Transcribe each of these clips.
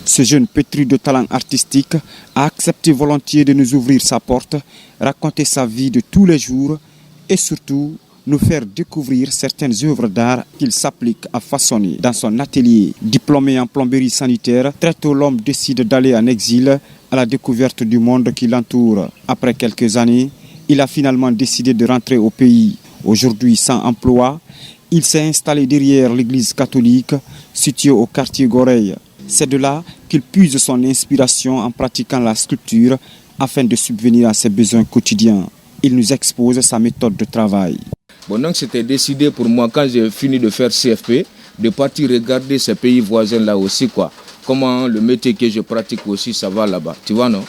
Ce jeune pétri de talent artistique a accepté volontiers de nous ouvrir sa porte, raconter sa vie de tous les jours et surtout nous faire découvrir certaines œuvres d'art qu'il s'applique à façonner dans son atelier. Diplômé en plomberie sanitaire, très tôt l'homme décide d'aller en exil à la découverte du monde qui l'entoure. Après quelques années, il a finalement décidé de rentrer au pays. Aujourd'hui sans emploi, il s'est installé derrière l'église catholique située au quartier Goreille. C'est de là qu'il puise son inspiration en pratiquant la sculpture afin de subvenir à ses besoins quotidiens. Il nous expose sa méthode de travail. Bon, donc c'était décidé pour moi, quand j'ai fini de faire CFP, de partir regarder ces pays voisins là aussi, quoi. Comment le métier que je pratique aussi, ça va là-bas, tu vois, non?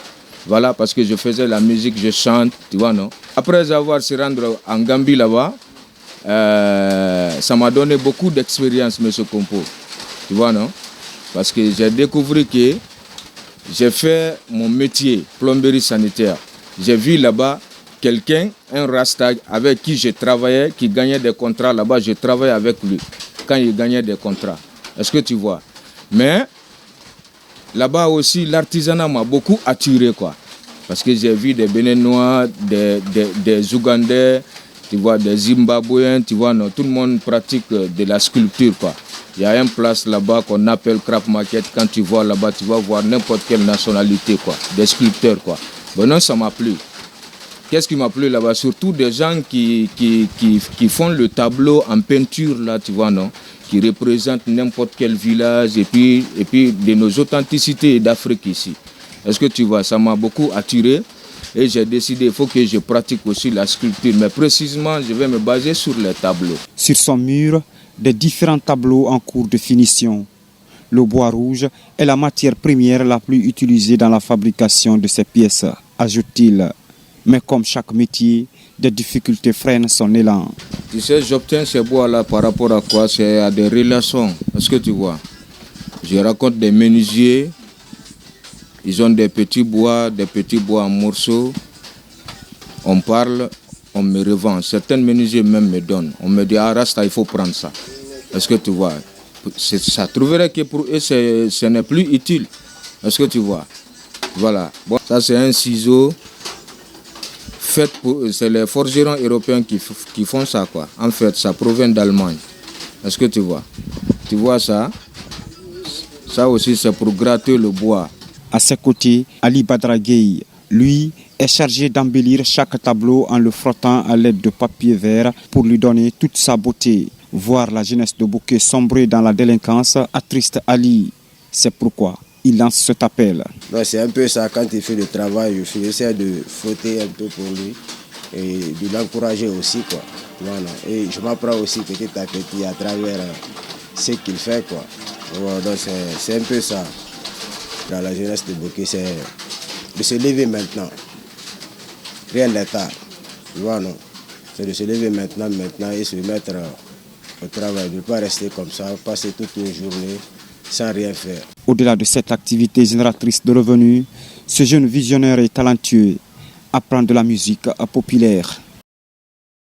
Voilà, parce que je faisais la musique, je chante, tu vois, non? Après avoir se rendre en Gambie là-bas, ça m'a donné beaucoup d'expérience, M. Compo, tu vois, non? Parce que j'ai découvert que j'ai fait mon métier, plomberie sanitaire. J'ai vu là-bas quelqu'un, un Rasta avec qui je travaillais, qui gagnait des contrats là-bas, je travaillais avec lui quand il gagnait des contrats. Est-ce que tu vois? Mais là-bas aussi, l'artisanat m'a beaucoup attiré, quoi. Parce que j'ai vu des Béninois, des Ougandais, tu vois, des Zimbabwéens, tu vois, non, tout le monde pratique de la sculpture, quoi. Il y a une place là-bas qu'on appelle Crap Market. Quand tu vois là-bas, tu vas voir n'importe quelle nationalité, quoi, des sculpteurs, quoi. Bon, non, ça m'a plu. Qu'est-ce qui m'a plu là-bas? Surtout des gens qui font le tableau en peinture, là, tu vois, non? Qui représentent n'importe quel village et puis de nos authenticités d'Afrique ici. Est-ce que tu vois? Ça m'a beaucoup attiré et j'ai décidé qu'il faut que je pratique aussi la sculpture. Mais précisément, je vais me baser sur les tableaux. Sur son mur, des différents tableaux en cours de finition. Le bois rouge est la matière première la plus utilisée dans la fabrication de ces pièces, ajoute-t-il. Mais comme chaque métier, des difficultés freinent son élan. Tu sais, j'obtiens ces bois-là par rapport à quoi? C'est à des relations. Est-ce que tu vois? Je rencontre des menuisiers. Ils ont des petits bois en morceaux. On parle, on me revend. Certains menuisiers même me donnent. On me dit, ah Rasta, il faut prendre ça. Est-ce que tu vois? Ça trouverait que pour eux, ce n'est plus utile. Est-ce que tu vois? Voilà. Bon, ça, c'est un ciseau. C'est les forgerons européens qui font ça, quoi. En fait, ça provient d'Allemagne. Est-ce que tu vois? Tu vois ça? Ça aussi, c'est pour gratter le bois. À ses côtés, Ali Badragueï, lui, est chargé d'embellir chaque tableau en le frottant à l'aide de papier vert pour lui donner toute sa beauté. Voir la jeunesse de Bouquet sombrer dans la délinquance attriste Ali. C'est pourquoi il lance cet appel. Non, c'est un peu ça, quand il fait le travail, j'essaie de frotter un peu pour lui et de l'encourager aussi, quoi. Voilà. Et je m'apprends aussi petit à petit à travers ce qu'il fait, quoi. Voilà, donc c'est un peu ça. Dans la jeunesse de Bouquet, c'est de se lever maintenant. Rien n'est tard. Voilà. C'est de se lever maintenant et se mettre au travail, de ne pas rester comme ça, passer toute une journée sans rien faire. Au-delà de cette activité génératrice de revenus, ce jeune visionnaire et talentueux apprend de la musique populaire.